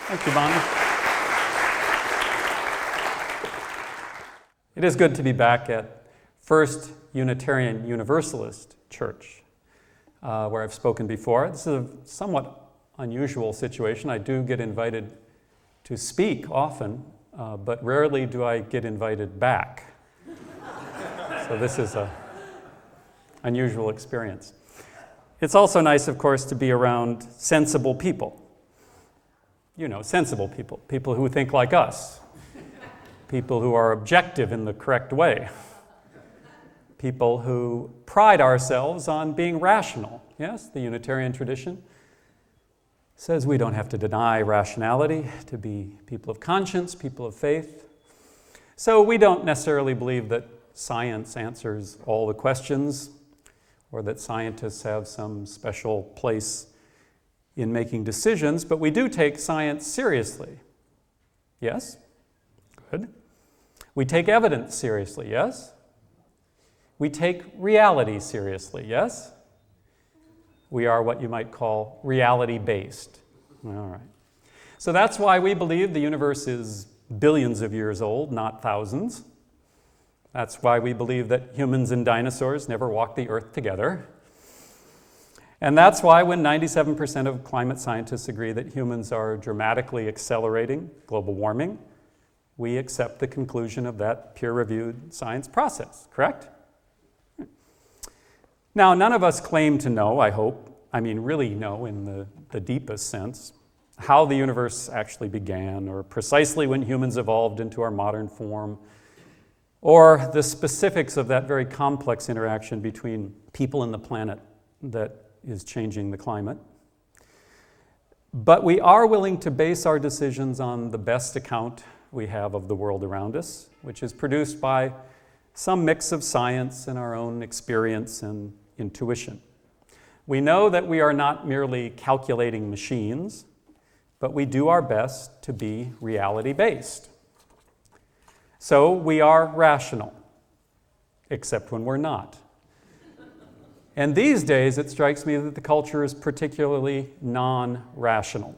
Thank you, Bonnie. It is good to be back at First Unitarian Universalist Church, where I've spoken before. This is a somewhat unusual situation. I do get invited to speak often, but rarely do I get invited back. So this is an unusual experience. It's also nice, of course, to be around sensible people. You know, sensible people, people who think like us, people who are objective in the correct way, people who pride ourselves on being rational. Yes, the Unitarian tradition says we don't have to deny rationality to be people of conscience, people of faith. So we don't necessarily believe that science answers all the questions or that scientists have some special place in making decisions, but we do take science seriously. Yes? Good. We take evidence seriously. Yes? We take reality seriously. Yes? We are what you might call reality-based. All right. So that's why we believe the universe is billions of years old, not thousands. That's why we believe that humans and dinosaurs never walked the earth together. And that's why when 97% of climate scientists agree that humans are dramatically accelerating global warming, we accept the conclusion of that peer-reviewed science process, correct? Now, none of us claim to know, I hope, really know in the deepest sense, how the universe actually began, or precisely when humans evolved into our modern form, or the specifics of that very complex interaction between people and the planet that is changing the climate. But we are willing to base our decisions on the best account we have of the world around us, which is produced by some mix of science and our own experience and intuition. We know that we are not merely calculating machines, but we do our best to be reality-based. So we are rational, except when we're not. And these days, it strikes me that the culture is particularly non-rational.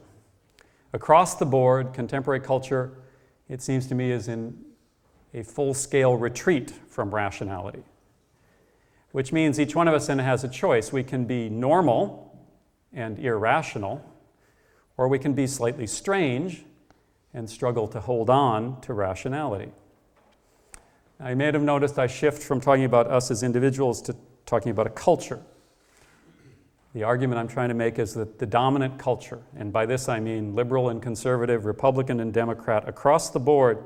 Across the board, contemporary culture, it seems to me, is in a full-scale retreat from rationality, which means each one of us then has a choice. We can be normal and irrational, or we can be slightly strange and struggle to hold on to rationality. Now, you may have noticed I shift from talking about us as individuals to talking about a culture. The argument I'm trying to make is that the dominant culture, and by this I mean liberal and conservative, Republican and Democrat, across the board,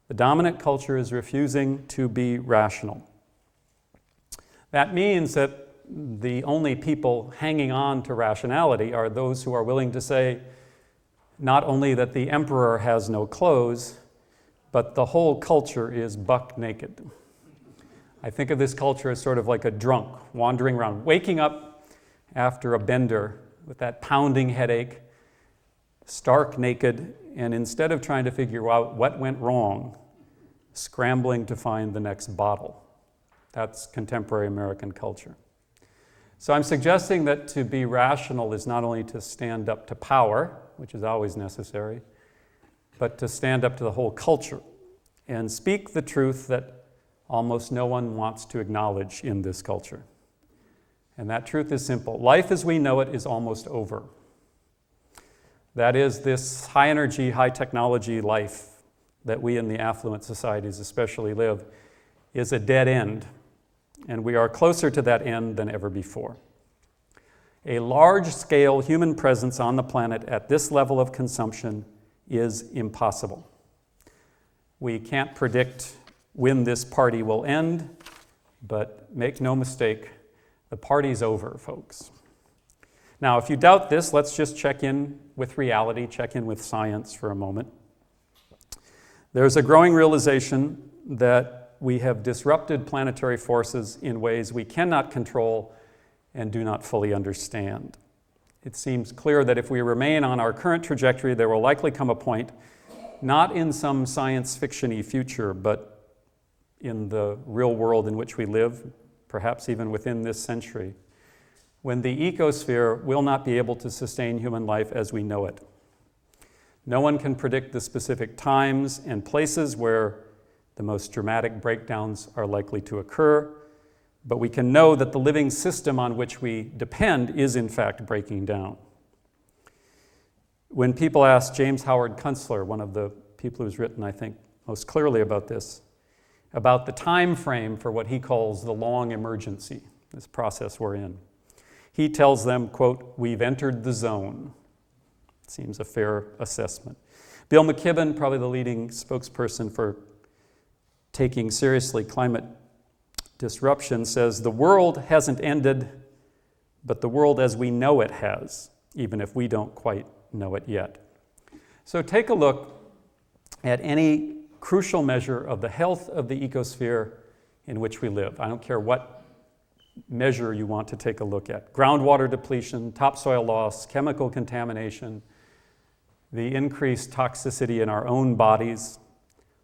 the dominant culture is refusing to be rational. That means that the only people hanging on to rationality are those who are willing to say not only that the emperor has no clothes, but the whole culture is buck naked. I think of this culture as sort of like a drunk wandering around, waking up after a bender with that pounding headache, stark naked, and instead of trying to figure out what went wrong, scrambling to find the next bottle. That's contemporary American culture. So I'm suggesting that to be rational is not only to stand up to power, which is always necessary, but to stand up to the whole culture and speak the truth that almost no one wants to acknowledge in this culture. And that truth is simple. Life as we know it is almost over. That is, this high-energy, high-technology life that we in the affluent societies especially live is a dead end, and we are closer to that end than ever before. A large-scale human presence on the planet at this level of consumption is impossible. We can't predict when this party will end, but make no mistake, the party's over, folks. Now, if you doubt this, let's just check in with reality, check in with science for a moment. There's a growing realization that we have disrupted planetary forces in ways we cannot control and do not fully understand. It seems clear that if we remain on our current trajectory, there will likely come a point, not in some science fiction-y future, but in the real world in which we live, perhaps even within this century, when the ecosphere will not be able to sustain human life as we know it. No one can predict the specific times and places where the most dramatic breakdowns are likely to occur, but we can know that the living system on which we depend is in fact breaking down. When people ask James Howard Kunstler, one of the people who's written, I think, most clearly about this, about the time frame for what he calls the long emergency, this process we're in, he tells them, quote, "We've entered the zone." Seems a fair assessment. Bill McKibben, probably the leading spokesperson for taking seriously climate disruption, says the world hasn't ended, but the world as we know it has, even if we don't quite know it yet. So take a look at any crucial measure of the health of the ecosphere in which we live. I don't care what measure you want to take a look at. Groundwater depletion, topsoil loss, chemical contamination, the increased toxicity in our own bodies,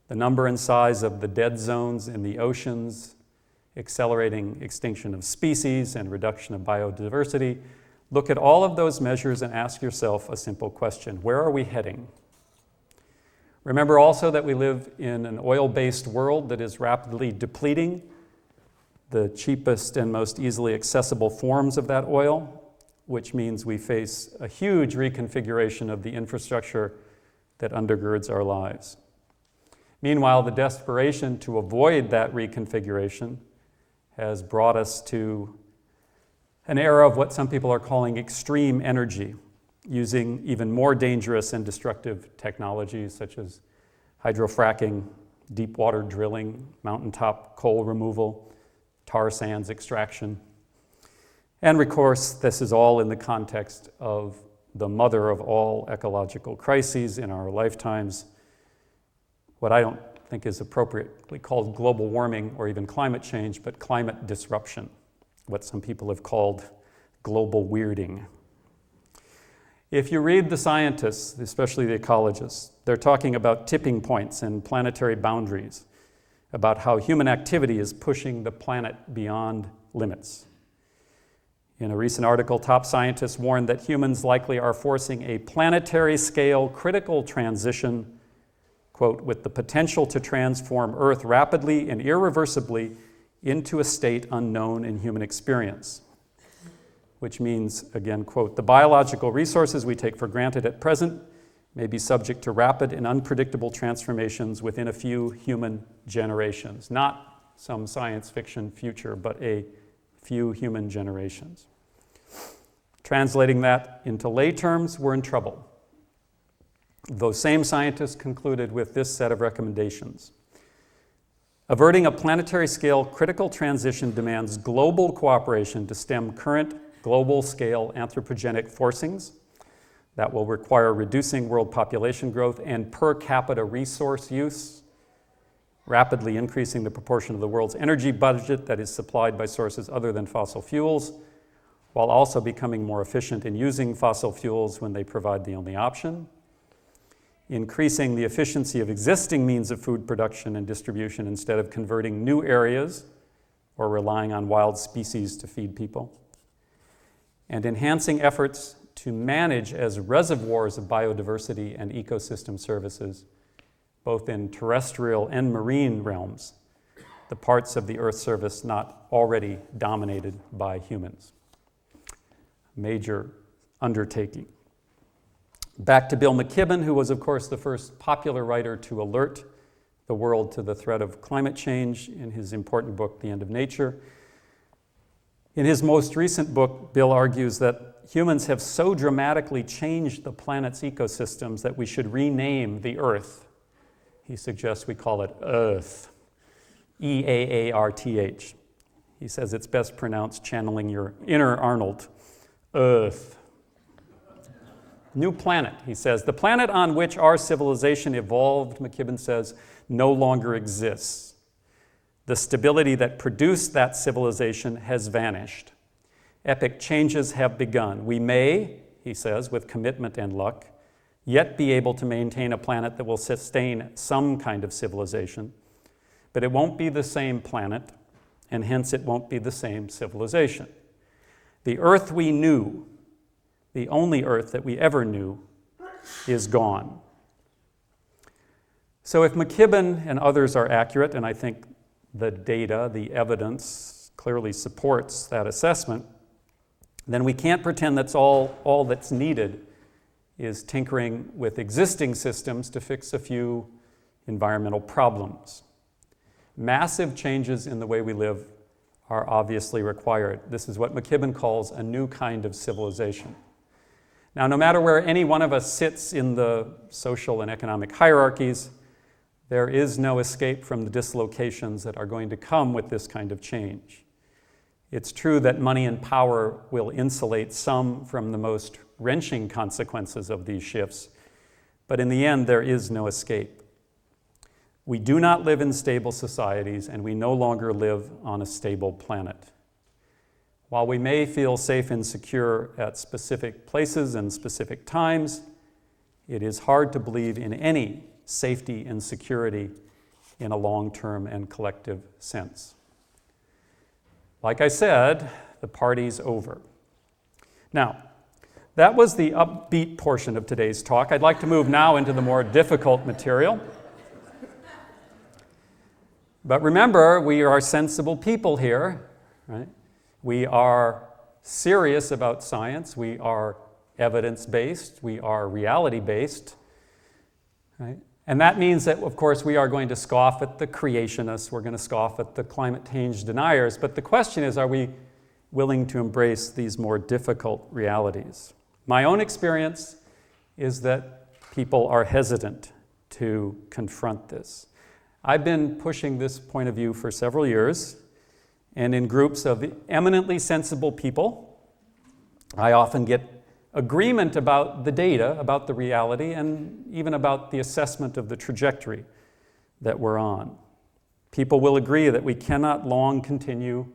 the number and size of the dead zones in the oceans, accelerating extinction of species and reduction of biodiversity. Look at all of those measures and ask yourself a simple question: where are we heading? Remember also that we live in an oil-based world that is rapidly depleting the cheapest and most easily accessible forms of that oil, which means we face a huge reconfiguration of the infrastructure that undergirds our lives. Meanwhile, the desperation to avoid that reconfiguration has brought us to an era of what some people are calling extreme energy, using even more dangerous and destructive technologies such as hydrofracking, deep water drilling, mountaintop coal removal, tar sands extraction. And of course, this is all in the context of the mother of all ecological crises in our lifetimes, what I don't think is appropriately called global warming or even climate change, but climate disruption, what some people have called global weirding. If you read the scientists, especially the ecologists, they're talking about tipping points and planetary boundaries, about how human activity is pushing the planet beyond limits. In a recent article, top scientists warned that humans likely are forcing a planetary scale critical transition, quote, with the potential to transform Earth rapidly and irreversibly into a state unknown in human experience. Which means, again, quote, the biological resources we take for granted at present may be subject to rapid and unpredictable transformations within a few human generations. Not some science fiction future, but a few human generations. Translating that into lay terms, we're in trouble. Those same scientists concluded with this set of recommendations. Averting a planetary scale critical transition demands global cooperation to stem current global scale anthropogenic forcings that will require reducing world population growth and per capita resource use, rapidly increasing the proportion of the world's energy budget that is supplied by sources other than fossil fuels, while also becoming more efficient in using fossil fuels when they provide the only option, increasing the efficiency of existing means of food production and distribution instead of converting new areas or relying on wild species to feed people, and enhancing efforts to manage as reservoirs of biodiversity and ecosystem services, both in terrestrial and marine realms, the parts of the Earth's surface not already dominated by humans. Major undertaking. Back to Bill McKibben, who was, of course, the first popular writer to alert the world to the threat of climate change in his important book, The End of Nature. In his most recent book, Bill argues that humans have so dramatically changed the planet's ecosystems that we should rename the Earth. He suggests we call it Earth, E-A-A-R-T-H. He says it's best pronounced channeling your inner Arnold, Earth. New planet, he says. The planet on which our civilization evolved, McKibben says, no longer exists. The stability that produced that civilization has vanished. Epic changes have begun. We may, he says, with commitment and luck, yet be able to maintain a planet that will sustain some kind of civilization, but it won't be the same planet, and hence it won't be the same civilization. The Earth we knew, the only Earth that we ever knew, is gone. So if McKibben and others are accurate, and I think the data, the evidence clearly supports that assessment, then we can't pretend that's all that's needed is tinkering with existing systems to fix a few environmental problems. Massive changes in the way we live are obviously required. This is what McKibben calls a new kind of civilization. Now, no matter where any one of us sits in the social and economic hierarchies, there is no escape from the dislocations that are going to come with this kind of change. It's true that money and power will insulate some from the most wrenching consequences of these shifts, but in the end, there is no escape. We do not live in stable societies, and we no longer live on a stable planet. While we may feel safe and secure at specific places and specific times, it is hard to believe in any safety and security in a long-term and collective sense. Like I said, the party's over. Now, that was the upbeat portion of today's talk. I'd like to move now into the more difficult material. But remember, we are sensible people here, right? We are serious about science. We are evidence-based. We are reality-based, right? And that means that, of course, we are going to scoff at the creationists. We're going to scoff at the climate change deniers. But the question is, are we willing to embrace these more difficult realities? My own experience is that people are hesitant to confront this. I've been pushing this point of view for several years, and in groups of eminently sensible people, I often get agreement about the data, about the reality, and even about the assessment of the trajectory that we're on. People will agree that we cannot long continue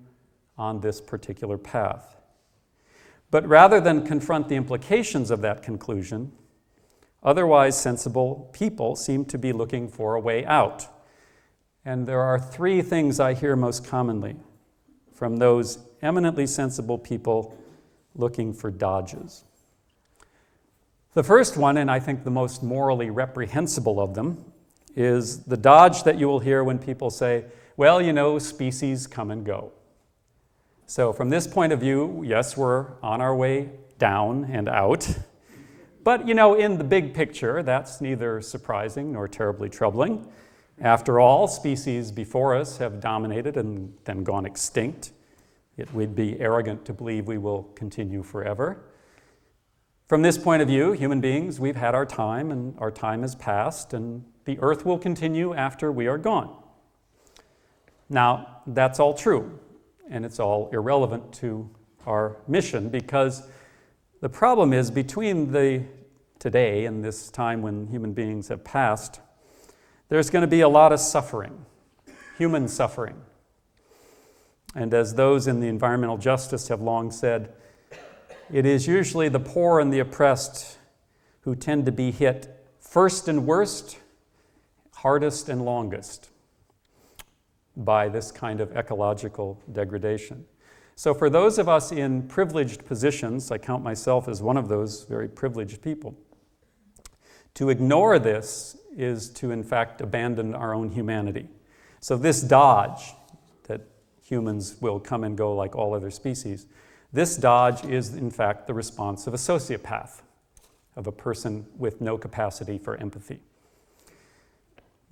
on this particular path. But rather than confront the implications of that conclusion, otherwise sensible people seem to be looking for a way out. And there are three things I hear most commonly from those eminently sensible people looking for dodges. The first one, and I think the most morally reprehensible of them, is the dodge that you will hear when people say, well, you know, species come and go. So from this point of view, yes, we're on our way down and out. But, you know, in the big picture, that's neither surprising nor terribly troubling. After all, species before us have dominated and then gone extinct. It would be arrogant to believe we will continue forever. From this point of view, human beings, we've had our time, and our time has passed, and the earth will continue after we are gone. Now, that's all true, and it's all irrelevant to our mission, because the problem is between today and this time when human beings have passed, there's going to be a lot of suffering, human suffering. And as those in the environmental justice have long said, it is usually the poor and the oppressed who tend to be hit first and worst, hardest and longest by this kind of ecological degradation. So for those of us in privileged positions, I count myself as one of those very privileged people, to ignore this is to, in fact, abandon our own humanity. So this dodge, that humans will come and go like all other species, this dodge is, in fact, the response of a sociopath, of a person with no capacity for empathy.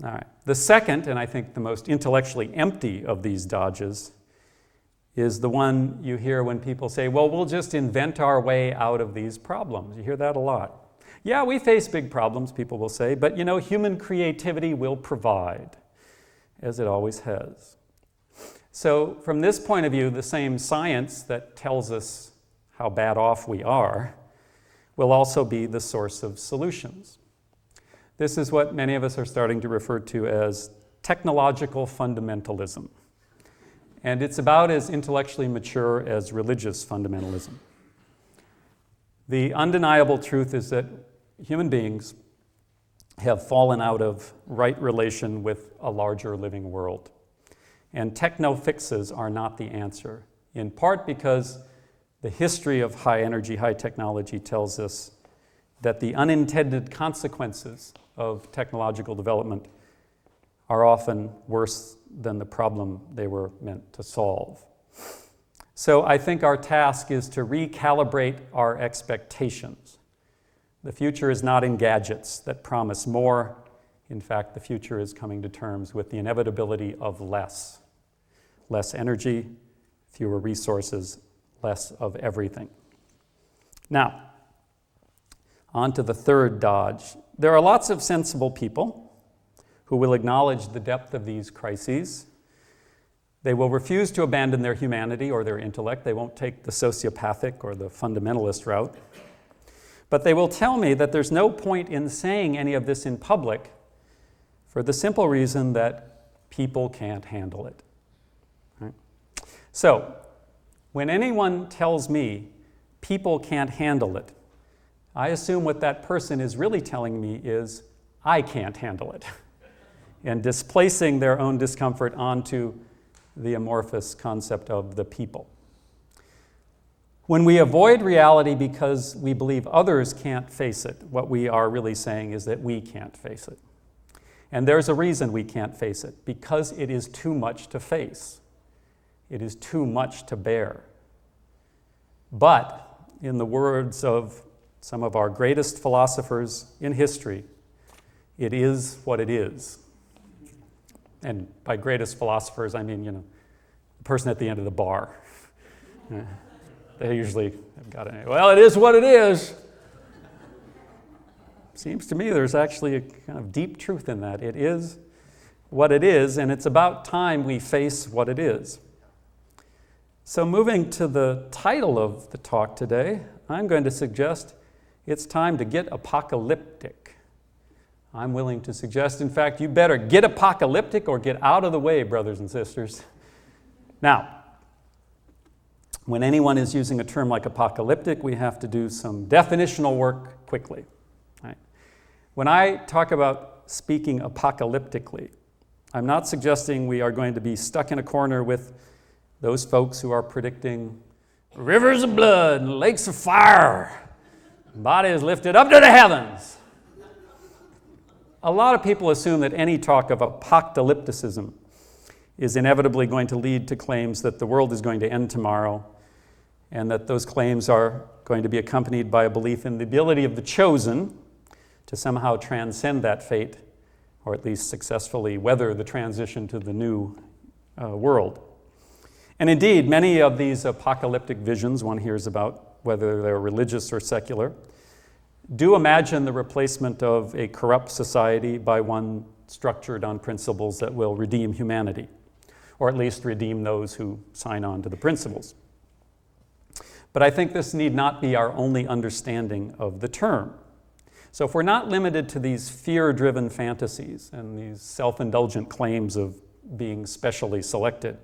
All right. The second, and I think the most intellectually empty of these dodges, is the one you hear when people say, well, we'll just invent our way out of these problems. You hear that a lot. Yeah, we face big problems, people will say, but you know, human creativity will provide, as it always has. So from this point of view, the same science that tells us how bad off we are will also be the source of solutions. This is what many of us are starting to refer to as technological fundamentalism. And it's about as intellectually mature as religious fundamentalism. The undeniable truth is that human beings have fallen out of right relation with a larger living world. And techno-fixes are not the answer, in part because the history of high energy, high technology tells us that the unintended consequences of technological development are often worse than the problem they were meant to solve. So I think our task is to recalibrate our expectations. The future is not in gadgets that promise more. In fact, the future is coming to terms with the inevitability of less. Less energy, fewer resources, less of everything. Now, on to the third dodge. There are lots of sensible people who will acknowledge the depth of these crises. They will refuse to abandon their humanity or their intellect. They won't take the sociopathic or the fundamentalist route. But they will tell me that there's no point in saying any of this in public for the simple reason that people can't handle it. Right? So, when anyone tells me people can't handle it, I assume what that person is really telling me is, I can't handle it, and displacing their own discomfort onto the amorphous concept of the people. When we avoid reality because we believe others can't face it, what we are really saying is that we can't face it. And there's a reason we can't face it, because it is too much to face. It is too much to bear. But, in the words of some of our greatest philosophers in history, it is what it is. And by greatest philosophers, I mean, the person at the end of the bar. They usually have got it. Well, it is what it is. Seems to me there's actually a kind of deep truth in that. It is what it is, and it's about time we face what it is. So moving to the title of the talk today, I'm going to suggest it's time to get apocalyptic. I'm willing to suggest, in fact, you better get apocalyptic or get out of the way, brothers and sisters. Now, when anyone is using a term like apocalyptic, we have to do some definitional work quickly. Right? When I talk about speaking apocalyptically, I'm not suggesting we are going to be stuck in a corner with those folks who are predicting rivers of blood and lakes of fire, bodies lifted up to the heavens. A lot of people assume that any talk of apocalypticism is inevitably going to lead to claims that the world is going to end tomorrow, and that those claims are going to be accompanied by a belief in the ability of the chosen to somehow transcend that fate, or at least successfully weather the transition to the new world. And indeed, many of these apocalyptic visions one hears about, whether they're religious or secular, do imagine the replacement of a corrupt society by one structured on principles that will redeem humanity, or at least redeem those who sign on to the principles. But I think this need not be our only understanding of the term. So if we're not limited to these fear-driven fantasies and these self-indulgent claims of being specially selected,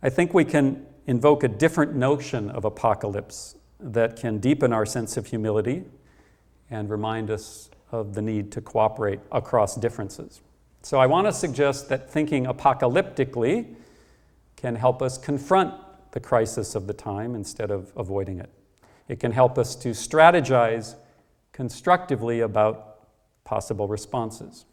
I think we can invoke a different notion of apocalypse that can deepen our sense of humility and remind us of the need to cooperate across differences. So I want to suggest that thinking apocalyptically can help us confront the crisis of the time instead of avoiding it. It can help us to strategize constructively about possible responses.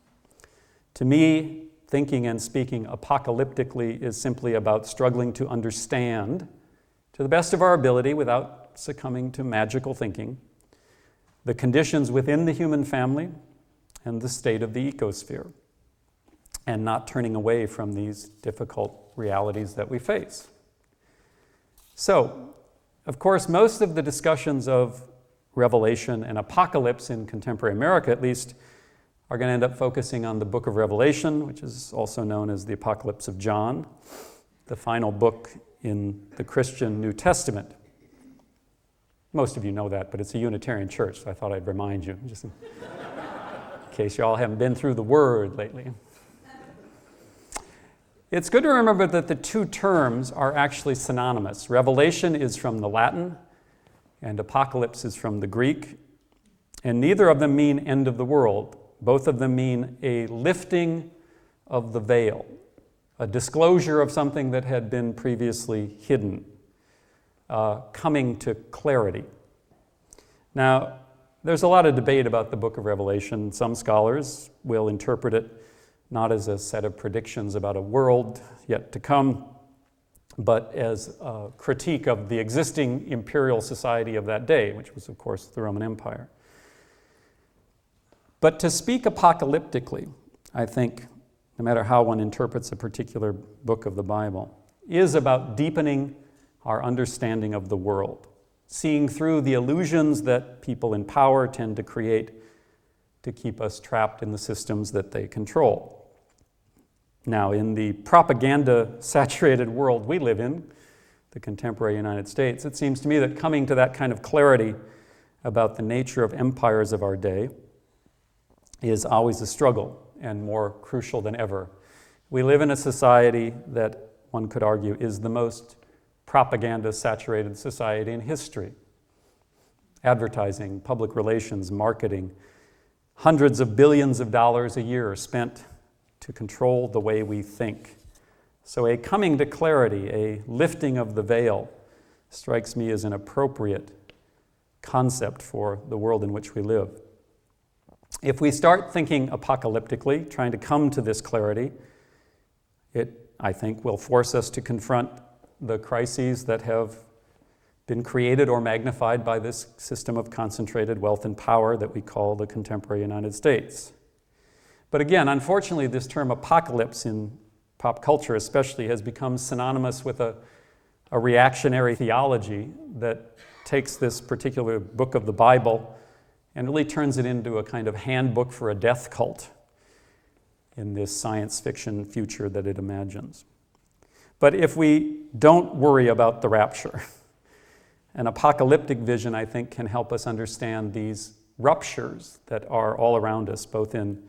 To me, thinking and speaking apocalyptically is simply about struggling to understand, to the best of our ability without succumbing to magical thinking, the conditions within the human family and the state of the ecosphere, and not turning away from these difficult realities that we face. So, of course, most of the discussions of Revelation and apocalypse in contemporary America, at least, are going to end up focusing on the book of Revelation, which is also known as the Apocalypse of John, the final book in the Christian New Testament. Most of you know that, but it's a Unitarian church, so I thought I'd remind you, just in case you all haven't been through the Word lately. It's good to remember that the two terms are actually synonymous. Revelation is from the Latin, and apocalypse is from the Greek, and neither of them mean end of the world. Both of them mean a lifting of the veil, a disclosure of something that had been previously hidden, coming to clarity. Now, there's a lot of debate about the book of Revelation. Some scholars will interpret it not as a set of predictions about a world yet to come, but as a critique of the existing imperial society of that day, which was, of course, the Roman Empire. But to speak apocalyptically, I think, no matter how one interprets a particular book of the Bible, is about deepening our understanding of the world, seeing through the illusions that people in power tend to create to keep us trapped in the systems that they control. Now, in the propaganda-saturated world we live in, the contemporary United States, it seems to me that coming to that kind of clarity about the nature of empires of our day is always a struggle and more crucial than ever. We live in a society that one could argue is the most propaganda-saturated society in history. Advertising, public relations, marketing, hundreds of billions of dollars a year are spent to control the way we think. So a coming to clarity, a lifting of the veil, strikes me as an appropriate concept for the world in which we live. If we start thinking apocalyptically, trying to come to this clarity, it, I think, will force us to confront the crises that have been created or magnified by this system of concentrated wealth and power that we call the contemporary United States. But again, unfortunately, this term apocalypse in pop culture especially has become synonymous with a reactionary theology that takes this particular book of the Bible and really turns it into a kind of handbook for a death cult in this science fiction future that it imagines. But if we don't worry about the rapture, an apocalyptic vision, I think, can help us understand these ruptures that are all around us, both in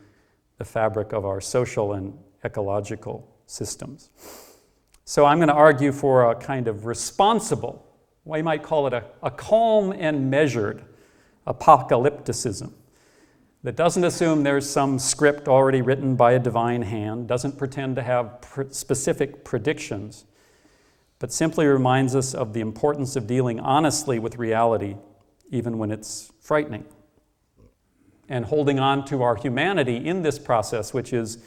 the fabric of our social and ecological systems. So I'm going to argue for a kind of responsible, we might call it a calm and measured apocalypticism that doesn't assume there's some script already written by a divine hand, doesn't pretend to have specific predictions, but simply reminds us of the importance of dealing honestly with reality, even when it's frightening, and holding on to our humanity in this process, which is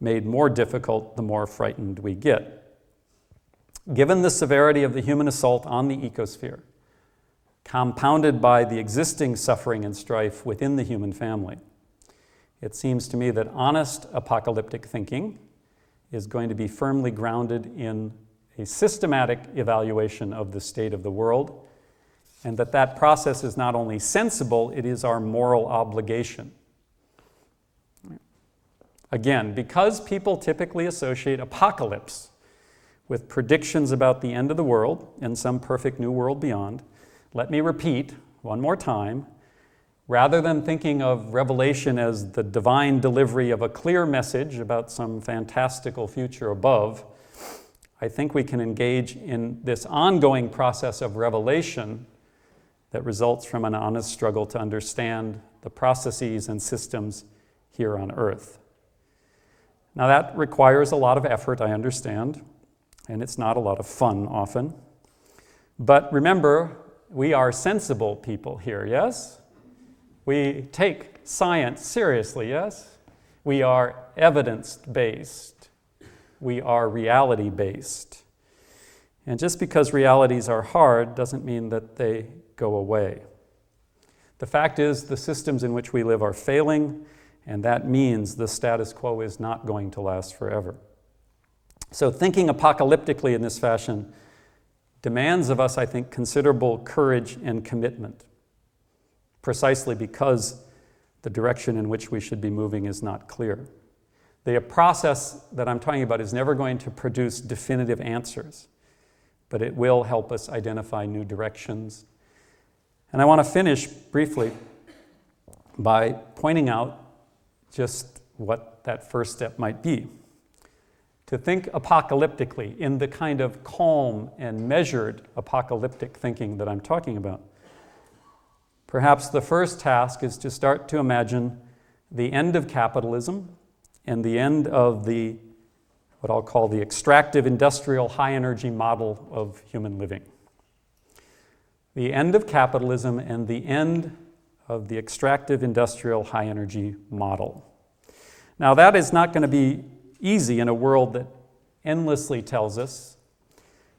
made more difficult the more frightened we get. Given the severity of the human assault on the ecosphere, compounded by the existing suffering and strife within the human family, it seems to me that honest apocalyptic thinking is going to be firmly grounded in a systematic evaluation of the state of the world, and that process is not only sensible, it is our moral obligation. Again, because people typically associate apocalypse with predictions about the end of the world and some perfect new world beyond, let me repeat one more time, rather than thinking of Revelation as the divine delivery of a clear message about some fantastical future above, I think we can engage in this ongoing process of revelation that results from an honest struggle to understand the processes and systems here on earth. Now that requires a lot of effort, I understand, and it's not a lot of fun often. But remember, we are sensible people here, yes? We take science seriously, yes? We are evidence-based. We are reality-based. And just because realities are hard doesn't mean that they go away. The fact is, the systems in which we live are failing, and that means the status quo is not going to last forever. So thinking apocalyptically in this fashion demands of us, I think, considerable courage and commitment, precisely because the direction in which we should be moving is not clear. The process that I'm talking about is never going to produce definitive answers, but it will help us identify new directions. And I want to finish briefly by pointing out just what that first step might be. To think apocalyptically in the kind of calm and measured apocalyptic thinking that I'm talking about, perhaps the first task is to start to imagine the end of capitalism and the end of what I'll call the extractive industrial high energy model of human living. The end of capitalism and the end of the extractive industrial high energy model. Now, that is not going to be easy in a world that endlessly tells us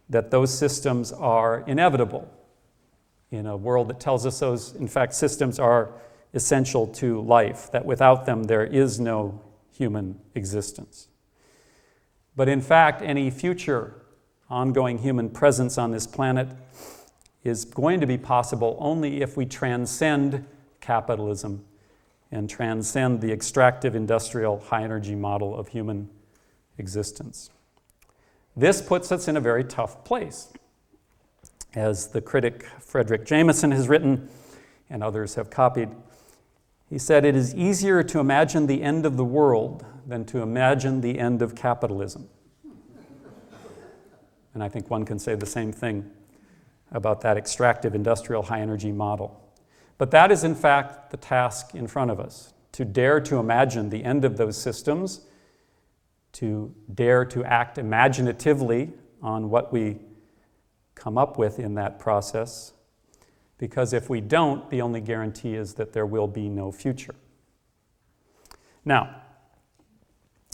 that those systems are inevitable, in a world that tells us those, in fact, systems are essential to life, that without them there is no human existence. But in fact, any future ongoing human presence on this planet is going to be possible only if we transcend capitalism and transcend the extractive, industrial, high-energy model of human existence. This puts us in a very tough place. As the critic Frederick Jameson has written, and others have copied, he said, "It is easier to imagine the end of the world than to imagine the end of capitalism." And I think one can say the same thing about that extractive, industrial, high-energy model. But that is, in fact, the task in front of us, to dare to imagine the end of those systems, to dare to act imaginatively on what we come up with in that process, because if we don't, the only guarantee is that there will be no future. Now,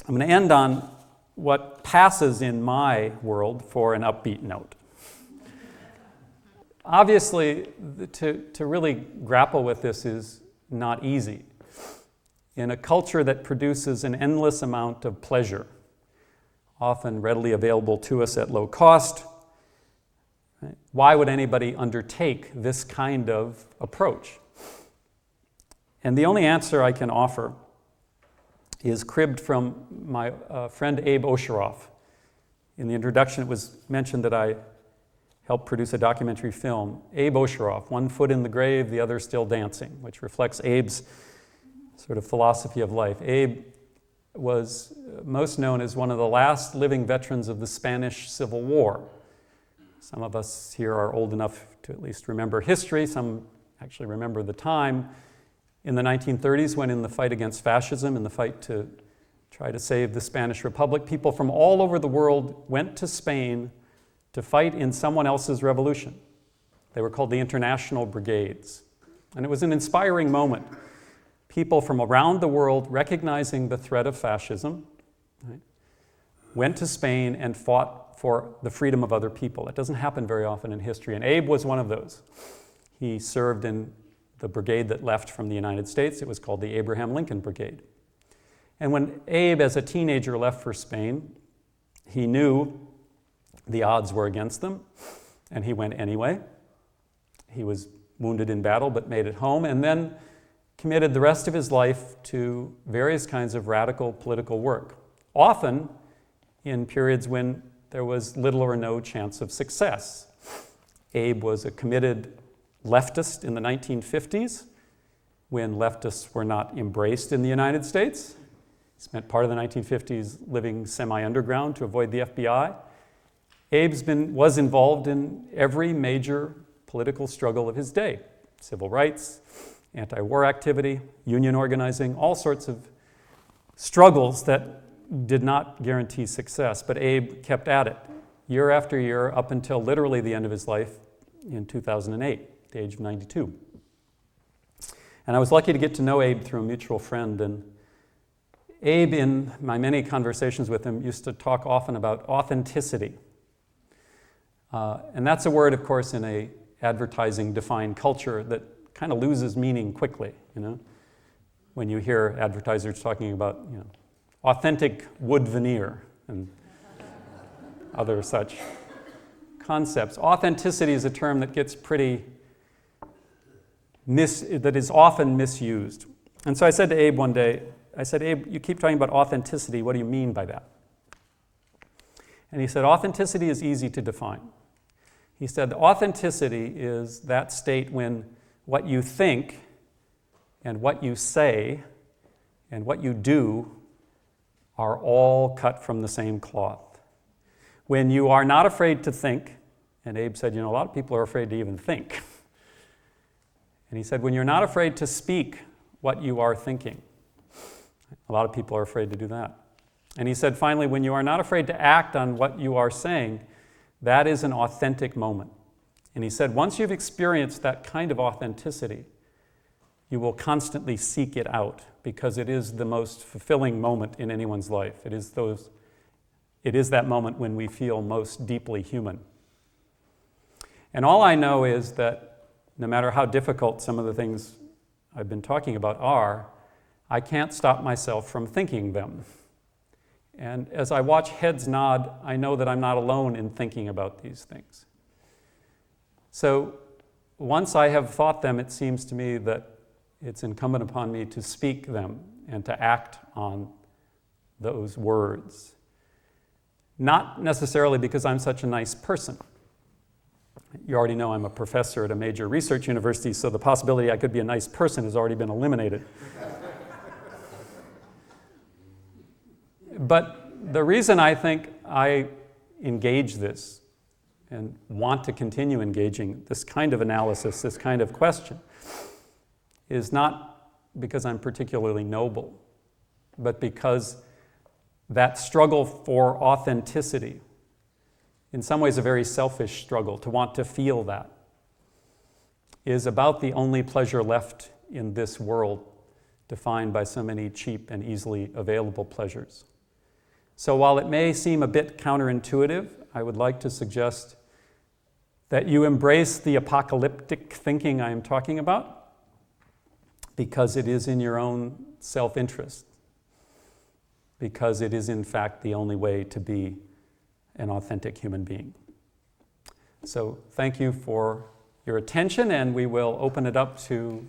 I'm going to end on what passes in my world for an upbeat note. Obviously, to really grapple with this is not easy. In a culture that produces an endless amount of pleasure, often readily available to us at low cost, right, why would anybody undertake this kind of approach? And the only answer I can offer is cribbed from my friend Abe Osheroff. In the introduction, it was mentioned that I helped produce a documentary film. Abe Osheroff, One Foot in the Grave, the Other Still Dancing, which reflects Abe's sort of philosophy of life. Abe was most known as one of the last living veterans of the Spanish Civil War. Some of us here are old enough to at least remember history. Some actually remember the time in the 1930s when, in the fight against fascism, in the fight to try to save the Spanish Republic, people from all over the world went to Spain to fight in someone else's revolution. They were called the International Brigades. And it was an inspiring moment. People from around the world, recognizing the threat of fascism, right, went to Spain and fought for the freedom of other people. That doesn't happen very often in history, and Abe was one of those. He served in the brigade that left from the United States. It was called the Abraham Lincoln Brigade. And when Abe, as a teenager, left for Spain, he knew the odds were against them, and he went anyway. He was wounded in battle, but made it home, and then committed the rest of his life to various kinds of radical political work, often in periods when there was little or no chance of success. Abe was a committed leftist in the 1950s, when leftists were not embraced in the United States. He spent part of the 1950s living semi-underground to avoid the FBI. Abe was involved in every major political struggle of his day: civil rights, anti-war activity, union organizing, all sorts of struggles that did not guarantee success. But Abe kept at it year after year up until literally the end of his life in 2008, at the age of 92. And I was lucky to get to know Abe through a mutual friend. And Abe, in my many conversations with him, used to talk often about authenticity. And that's a word, of course, in a advertising-defined culture that kind of loses meaning quickly, you know, when you hear advertisers talking about, you know, authentic wood veneer and other such concepts. Authenticity is a term that gets that is often misused. And so I said to Abe one day, I said, "Abe, you keep talking about authenticity. What do you mean by that?" And he said, "Authenticity is easy to define." He said, "Authenticity is that state when what you think and what you say and what you do are all cut from the same cloth. When you are not afraid to think," and Abe said, "You know, a lot of people are afraid to even think." And he said, "When you're not afraid to speak what you are thinking," a lot of people are afraid to do that. And he said, finally, "When you are not afraid to act on what you are saying, that is an authentic moment." And he said, once you've experienced that kind of authenticity, you will constantly seek it out because it is the most fulfilling moment in anyone's life. It is that moment when we feel most deeply human. And all I know is that no matter how difficult some of the things I've been talking about are, I can't stop myself from thinking them. And as I watch heads nod, I know that I'm not alone in thinking about these things. So once I have thought them, it seems to me that it's incumbent upon me to speak them and to act on those words. Not necessarily because I'm such a nice person. You already know I'm a professor at a major research university, so the possibility I could be a nice person has already been eliminated. But the reason I think I engage this and want to continue engaging this kind of analysis, this kind of question, is not because I'm particularly noble, but because that struggle for authenticity, in some ways a very selfish struggle, to want to feel that, is about the only pleasure left in this world defined by so many cheap and easily available pleasures. So while it may seem a bit counterintuitive, I would like to suggest that you embrace the apocalyptic thinking I am talking about, because it is in your own self-interest, because it is in fact the only way to be an authentic human being. So thank you for your attention, and we will open it up to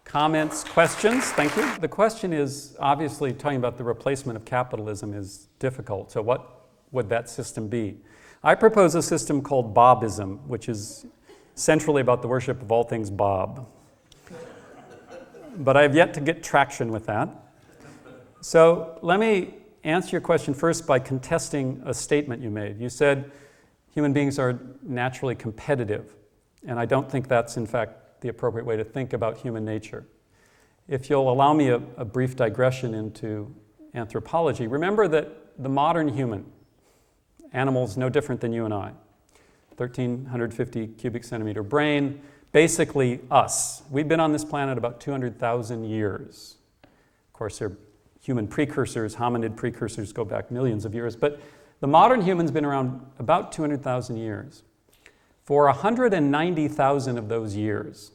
comments, questions. Thank you. The question is, obviously, talking about the replacement of capitalism is difficult. So what would that system be? I propose a system called Bobism, which is centrally about the worship of all things Bob. But I have yet to get traction with that. So let me answer your question first by contesting a statement you made. You said human beings are naturally competitive, and I don't think that's, in fact, the appropriate way to think about human nature. If you'll allow me a brief digression into anthropology, remember that the modern human, animals no different than you and I, 1,350 cubic centimeter brain, basically us. We've been on this planet about 200,000 years. Of course, their human precursors, hominid precursors, go back millions of years, but the modern human's been around about 200,000 years. For 190,000 of those years,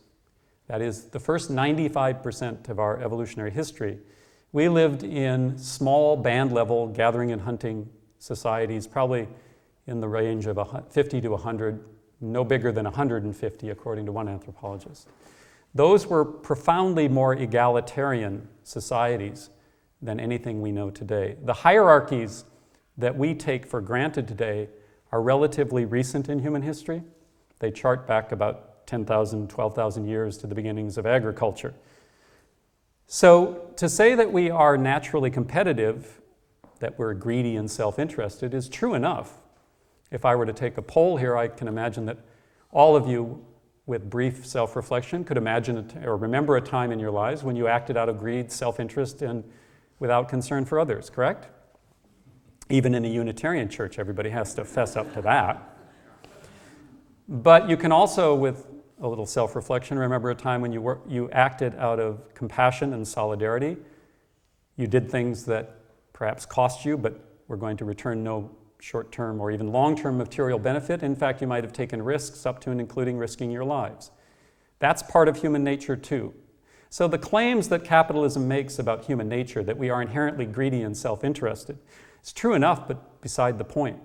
that is the first 95% of our evolutionary history, we lived in small band-level gathering and hunting societies, probably in the range of 50 to 100, no bigger than 150, according to one anthropologist. Those were profoundly more egalitarian societies than anything we know today. The hierarchies that we take for granted today are relatively recent in human history. They chart back about 10,000, 12,000 years to the beginnings of agriculture. So to say that we are naturally competitive, that we're greedy and self-interested, is true enough. If I were to take a poll here, I can imagine that all of you, with brief self-reflection, could imagine or remember a time in your lives when you acted out of greed, self-interest, and without concern for others, correct? Even in a Unitarian church, everybody has to fess up to that. But you can also, with a little self-reflection, remember a time when you acted out of compassion and solidarity. You did things that perhaps cost you, but were going to return no short-term or even long-term material benefit. In fact, you might have taken risks up to and including risking your lives. That's part of human nature too. So the claims that capitalism makes about human nature, that we are inherently greedy and self-interested, is true enough, but beside the point.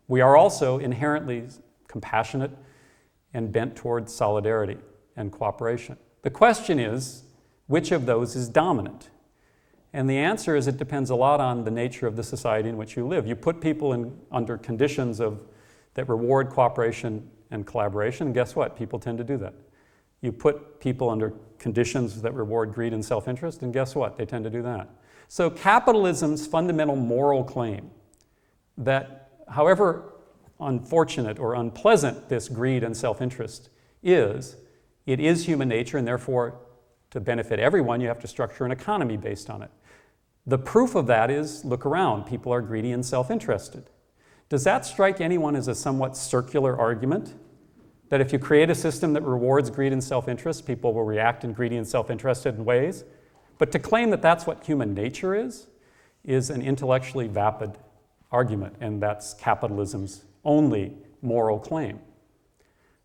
We are also inherently compassionate and bent towards solidarity and cooperation. The question is, which of those is dominant? And the answer is it depends a lot on the nature of the society in which you live. You put people under conditions that reward cooperation and collaboration, and guess what? People tend to do that. You put people under conditions that reward greed and self-interest, and guess what? They tend to do that. So capitalism's fundamental moral claim that however unfortunate or unpleasant this greed and self-interest is, it is human nature, and therefore to benefit everyone you have to structure an economy based on it. The proof of that is, look around, people are greedy and self-interested. Does that strike anyone as a somewhat circular argument? That if you create a system that rewards greed and self-interest, people will react in greedy and self-interested ways? But to claim that that's what human nature is an intellectually vapid argument, and that's capitalism's only moral claim.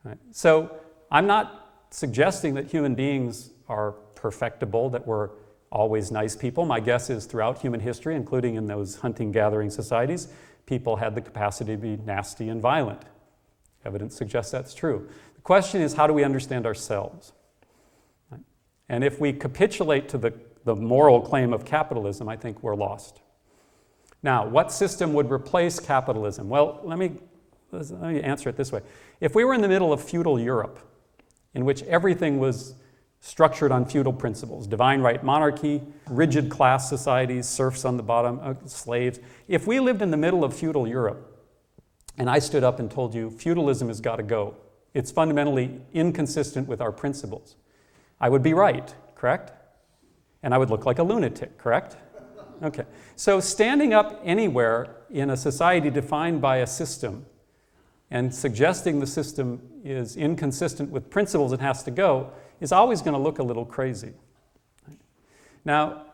Right? So I'm not suggesting that human beings are perfectible, that we're always nice people. My guess is throughout human history, including in those hunting-gathering societies, people had the capacity to be nasty and violent. Evidence suggests that's true. The question is, how do we understand ourselves? Right? And if we capitulate to the moral claim of capitalism, I think we're lost. Now, what system would replace capitalism? Well, let me answer it this way. If we were in the middle of feudal Europe, in which everything was structured on feudal principles, divine right monarchy, rigid class societies, serfs on the bottom, slaves. If we lived in the middle of feudal Europe, and I stood up and told you feudalism has got to go, it's fundamentally inconsistent with our principles, I would be right, correct? And I would look like a lunatic, correct? Okay. So standing up anywhere in a society defined by a system and suggesting the system is inconsistent with principles and has to go is always going to look a little crazy. Now,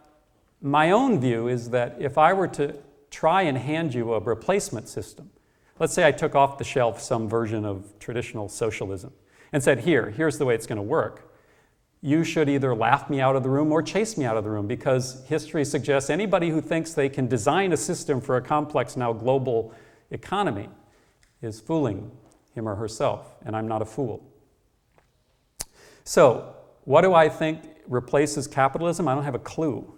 my own view is that if I were to try and hand you a replacement system, let's say I took off the shelf some version of traditional socialism and said, here's the way it's going to work, you should either laugh me out of the room or chase me out of the room, because history suggests anybody who thinks they can design a system for a complex, now global economy is fooling him or herself, and I'm not a fool. So, what do I think replaces capitalism? I don't have a clue.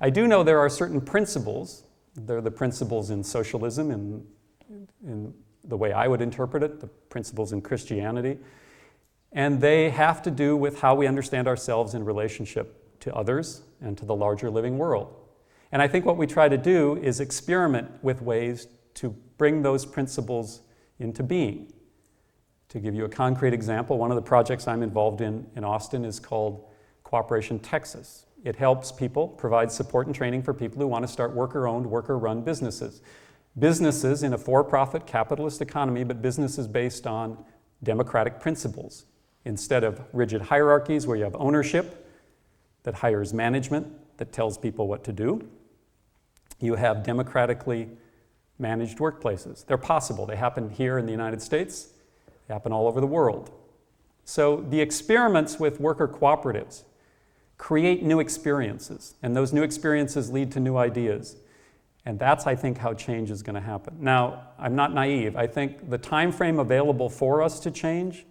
I do know there are certain principles. They're the principles in socialism, in the way I would interpret it, the principles in Christianity. And they have to do with how we understand ourselves in relationship to others and to the larger living world. And I think what we try to do is experiment with ways to bring those principles into being. To give you a concrete example, one of the projects I'm involved in Austin is called Cooperation Texas. It helps people, provides support and training for people who want to start worker-owned, worker-run businesses. Businesses in a for-profit capitalist economy, but businesses based on democratic principles. Instead of rigid hierarchies where you have ownership that hires management that tells people what to do, you have democratically managed workplaces. They're possible. They happen here in the United States. They happen all over the world. So the experiments with worker cooperatives create new experiences, and those new experiences lead to new ideas. And that's, I think, how change is going to happen. Now, I'm not naive. I think the time frame available for us to change,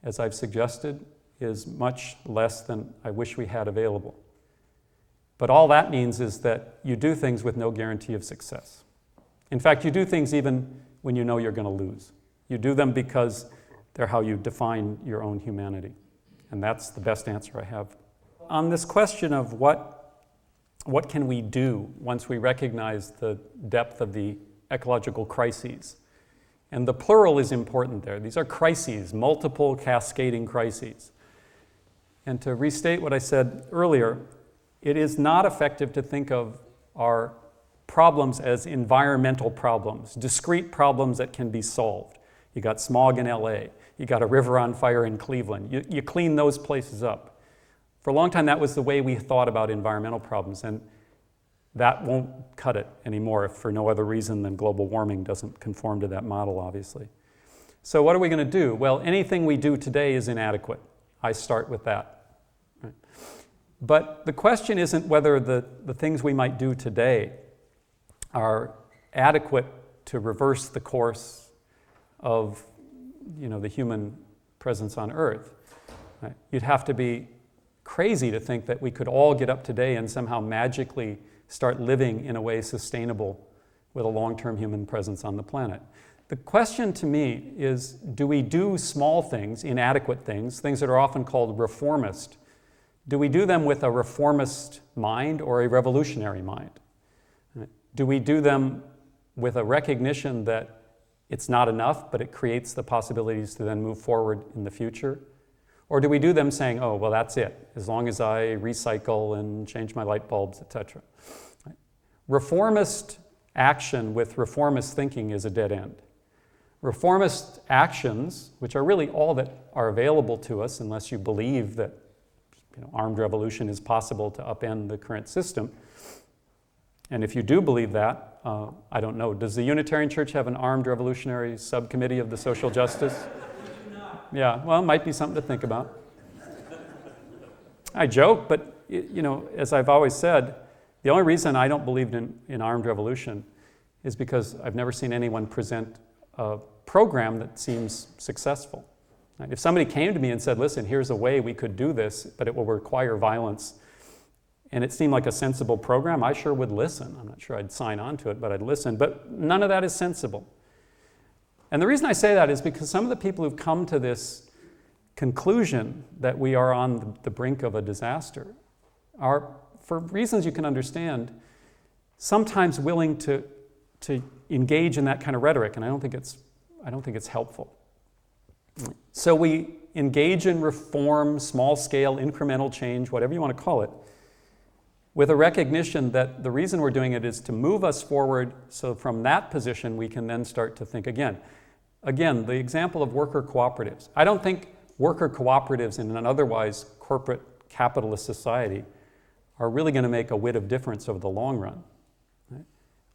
as I've suggested, is much less than I wish we had available. But all that means is that you do things with no guarantee of success. In fact, you do things even when you know you're going to lose. You do them because they're how you define your own humanity. And that's the best answer I have. On this question of what can we do once we recognize the depth of the ecological crises, and the plural is important there. These are crises, multiple cascading crises. And to restate what I said earlier, it is not effective to think of our problems as environmental problems, discrete problems that can be solved. You got smog in LA, you got a river on fire in Cleveland, you clean those places up. For a long time, that was the way we thought about environmental problems, and that won't cut it anymore, if for no other reason than global warming doesn't conform to that model, obviously. So what are we going to do? Well, anything we do today is inadequate. I start with that. Right? But the question isn't whether the things we might do today are adequate to reverse the course of the human presence on Earth. Right? You'd have to be crazy to think that we could all get up today and somehow magically start living in a way sustainable with a long-term human presence on the planet. The question to me is, do we do small things, inadequate things, things that are often called reformist? Do we do them with a reformist mind or a revolutionary mind? Do we do them with a recognition that it's not enough, but it creates the possibilities to then move forward in the future? Or do we do them saying, oh, well, that's it, as long as I recycle and change my light bulbs, etc.? Right? Reformist action with reformist thinking is a dead end. Reformist actions, which are really all that are available to us, unless you believe that armed revolution is possible to upend the current system. And if you do believe that, I don't know, does the Unitarian Church have an armed revolutionary subcommittee of the social justice? Yeah, well, it might be something to think about. I joke, but as I've always said, the only reason I don't believe in armed revolution is because I've never seen anyone present a program that seems successful. Right? If somebody came to me and said, listen, here's a way we could do this, but it will require violence, and it seemed like a sensible program, I sure would listen. I'm not sure I'd sign on to it, but I'd listen. But none of that is sensible. And the reason I say that is because some of the people who've come to this conclusion that we are on the brink of a disaster are, for reasons you can understand, sometimes willing to engage in that kind of rhetoric, and I don't think it's helpful. So we engage in reform, small-scale, incremental change, whatever you want to call it, with a recognition that the reason we're doing it is to move us forward, so from that position we can then start to think again. Again, the example of worker cooperatives. I don't think worker cooperatives in an otherwise corporate capitalist society are really going to make a whit of difference over the long run. Right?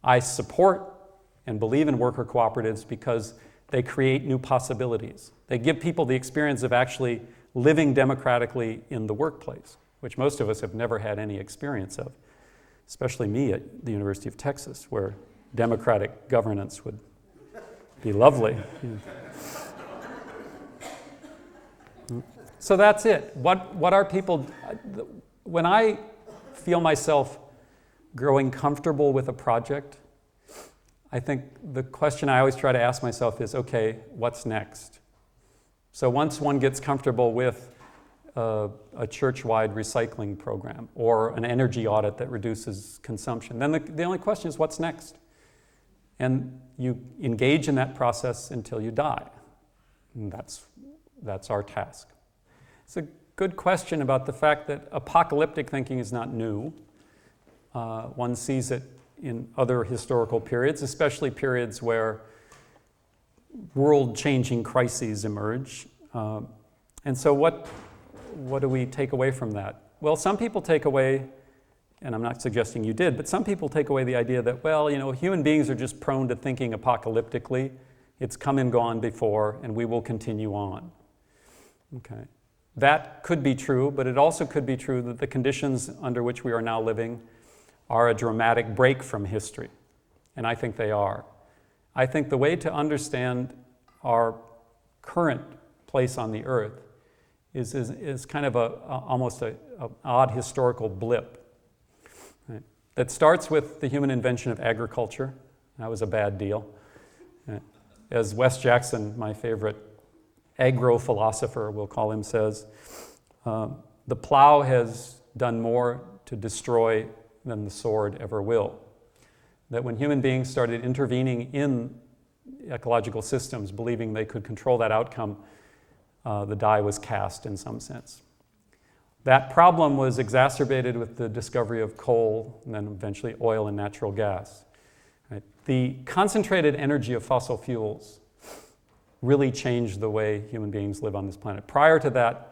I support and believe in worker cooperatives because they create new possibilities. They give people the experience of actually living democratically in the workplace, which most of us have never had any experience of, especially me at the University of Texas, where democratic governance would be lovely. So that's it. What are people, when I feel myself growing comfortable with a project, I think the question I always try to ask myself is, okay, what's next? So once one gets comfortable with a church-wide recycling program or an energy audit that reduces consumption, then the only question is, what's next? And you engage in that process until you die. And that's our task. It's a good question about the fact that apocalyptic thinking is not new. One sees it in other historical periods, especially periods where world-changing crises emerge. And so what do we take away from that? Well, some people take away, and I'm not suggesting you did, but some people take away the idea that, well, human beings are just prone to thinking apocalyptically. It's come and gone before, and we will continue on. Okay. That could be true, but it also could be true that the conditions under which we are now living are a dramatic break from history, and I think they are. I think the way to understand our current place on the earth is kind of almost an odd historical blip. Right? That starts with the human invention of agriculture. That was a bad deal. Right? As Wes Jackson, my favorite agro-philosopher, we'll call him, says, the plow has done more to destroy than the sword ever will. That when human beings started intervening in ecological systems, believing they could control that outcome, the die was cast in some sense. That problem was exacerbated with the discovery of coal and then eventually oil and natural gas. Right? The concentrated energy of fossil fuels really changed the way human beings live on this planet. Prior to that,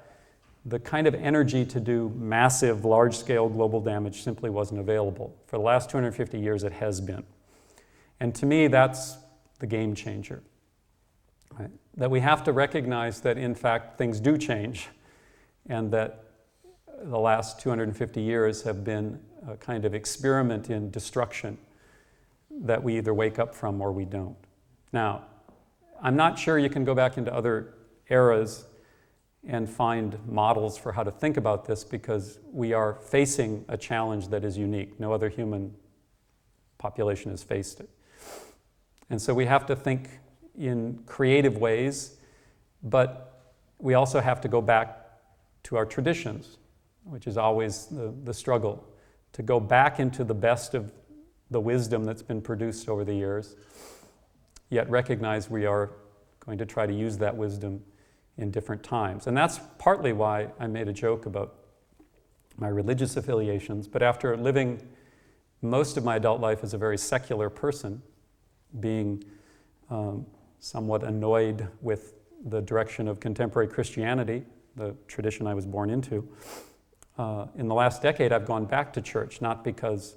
the kind of energy to do massive, large-scale global damage simply wasn't available. For the last 250 years, it has been. And to me, that's the game changer. Right? That we have to recognize that, in fact, things do change, and that the last 250 years have been a kind of experiment in destruction that we either wake up from or we don't. Now, I'm not sure you can go back into other eras and find models for how to think about this, because we are facing a challenge that is unique. No other human population has faced it. And so we have to think in creative ways, but we also have to go back to our traditions, which is always the struggle, to go back into the best of the wisdom that's been produced over the years, yet recognize we are going to try to use that wisdom in different times. And that's partly why I made a joke about my religious affiliations, but after living most of my adult life as a very secular person, being somewhat annoyed with the direction of contemporary Christianity, the tradition I was born into, in the last decade, I've gone back to church, not because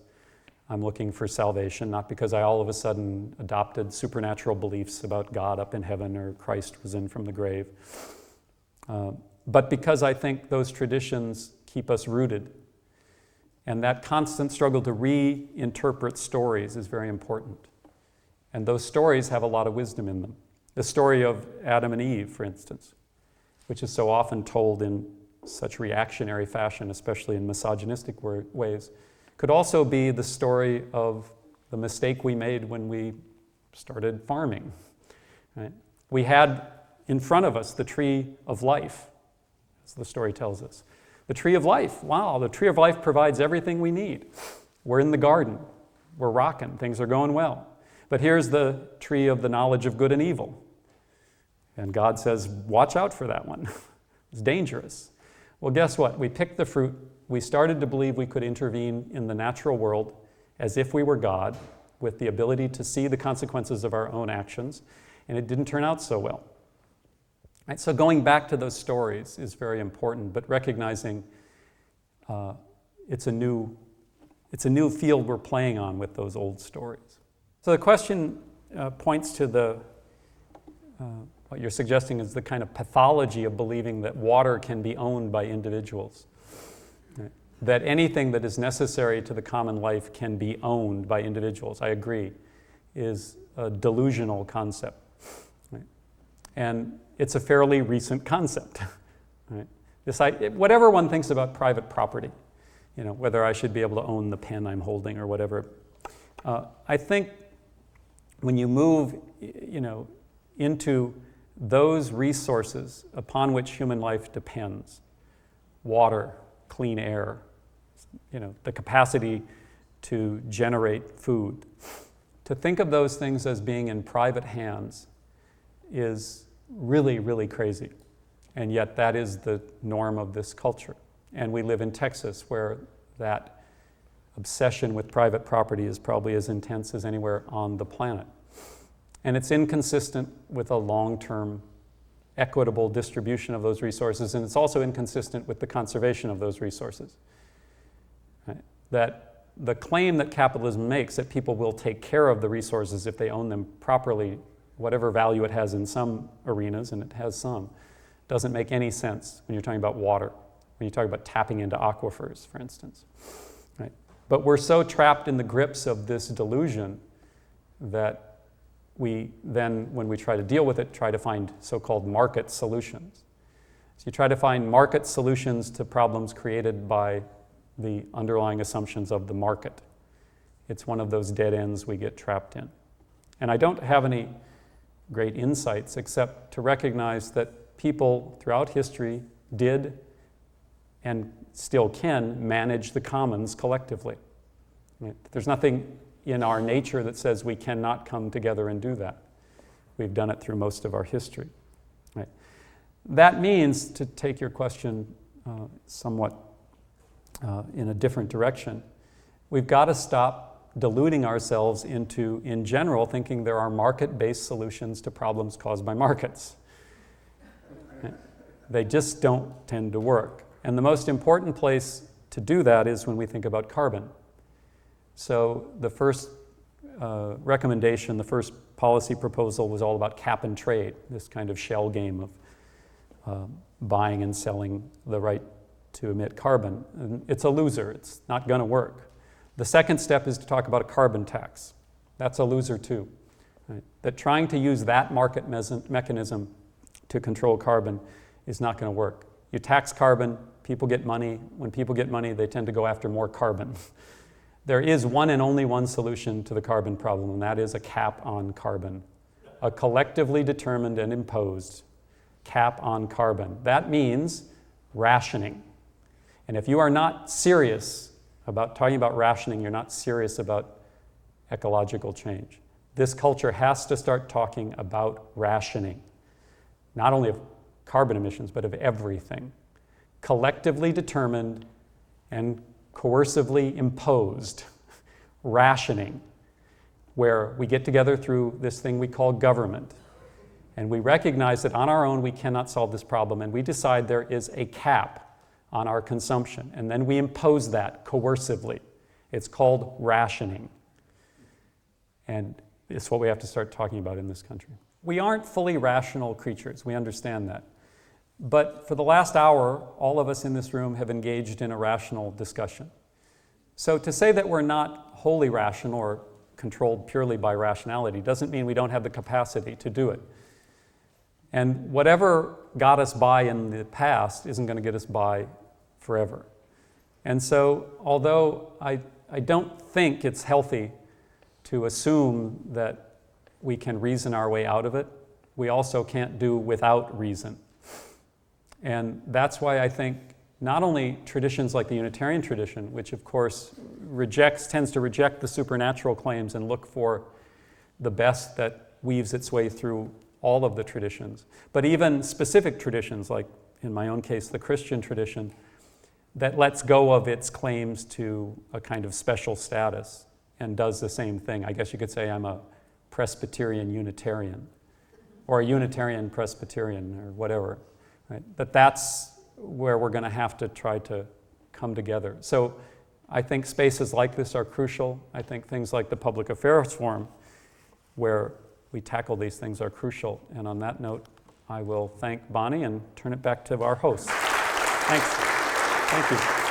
I'm looking for salvation, not because I all of a sudden adopted supernatural beliefs about God up in heaven or Christ was in from the grave, but because I think those traditions keep us rooted. And that constant struggle to reinterpret stories is very important. And those stories have a lot of wisdom in them. The story of Adam and Eve, for instance, which is so often told in such reactionary fashion, especially in misogynistic ways, could also be the story of the mistake we made when we started farming. Right? We had in front of us the tree of life, as the story tells us. The tree of life, wow, the tree of life provides everything we need. We're in the garden, we're rocking, things are going well. But here's the tree of the knowledge of good and evil. And God says, watch out for that one. It's dangerous. Well, guess what? We picked the fruit. We started to believe we could intervene in the natural world as if we were God, with the ability to see the consequences of our own actions, and it didn't turn out so well. Right? So going back to those stories is very important, but recognizing it's a new field we're playing on with those old stories. So the question points to what you're suggesting is the kind of pathology of believing that water can be owned by individuals. Right? That anything that is necessary to the common life can be owned by individuals, I agree, is a delusional concept. Right? And it's a fairly recent concept. Right? Whatever one thinks about private property, whether I should be able to own the pen I'm holding or whatever, I think when you move, into those resources upon which human life depends, water, clean air, the capacity to generate food, to think of those things as being in private hands is really, really crazy. And yet that is the norm of this culture. And we live in Texas, where that obsession with private property is probably as intense as anywhere on the planet. And it's inconsistent with a long-term equitable distribution of those resources, and it's also inconsistent with the conservation of those resources. Right? That the claim that capitalism makes, that people will take care of the resources if they own them properly, whatever value it has in some arenas, and it has some, doesn't make any sense when you're talking about water, when you talk about tapping into aquifers, for instance. Right? But we're so trapped in the grips of this delusion that we then, when we try to deal with it, try to find so-called market solutions. So you try to find market solutions to problems created by the underlying assumptions of the market. It's one of those dead ends we get trapped in. And I don't have any great insights except to recognize that people throughout history did and still can manage the commons collectively. Right? There's nothing in our nature that says we cannot come together and do that. We've done it through most of our history. Right? That means, to take your question somewhat in a different direction, we've got to stop deluding ourselves into, in general, thinking there are market-based solutions to problems caused by markets. Right? They just don't tend to work. And the most important place to do that is when we think about carbon. So the first recommendation, the first policy proposal was all about cap and trade, this kind of shell game of buying and selling the right to emit carbon. And it's a loser. It's not going to work. The second step is to talk about a carbon tax. That's a loser too. Right? That trying to use that market mechanism to control carbon is not going to work. You tax carbon, people get money. When people get money, they tend to go after more carbon. There is one and only one solution to the carbon problem, and that is a cap on carbon. A collectively determined and imposed cap on carbon. That means rationing. And if you are not serious about talking about rationing, you're not serious about ecological change. This culture has to start talking about rationing, not only of carbon emissions, but of everything. Collectively determined and coercively imposed rationing, where we get together through this thing we call government, and we recognize that on our own we cannot solve this problem, and we decide there is a cap on our consumption, and then we impose that coercively. It's called rationing. And it's what we have to start talking about in this country. We aren't fully rational creatures, we understand that. But for the last hour, all of us in this room have engaged in a rational discussion. So to say that we're not wholly rational or controlled purely by rationality doesn't mean we don't have the capacity to do it. And whatever got us by in the past isn't going to get us by forever. And so, although I don't think it's healthy to assume that we can reason our way out of it, we also can't do without reason. And that's why I think not only traditions like the Unitarian tradition, which of course tends to reject the supernatural claims and look for the best that weaves its way through all of the traditions, but even specific traditions, like in my own case, the Christian tradition, that lets go of its claims to a kind of special status and does the same thing. I guess you could say I'm a Presbyterian Unitarian, or a Unitarian Presbyterian, or whatever. Right? But that's where we're going to have to try to come together. So I think spaces like this are crucial. I think things like the Public Affairs Forum, where we tackle these things, are crucial. And on that note, I will thank Bonnie and turn it back to our host. Thanks. Thank you.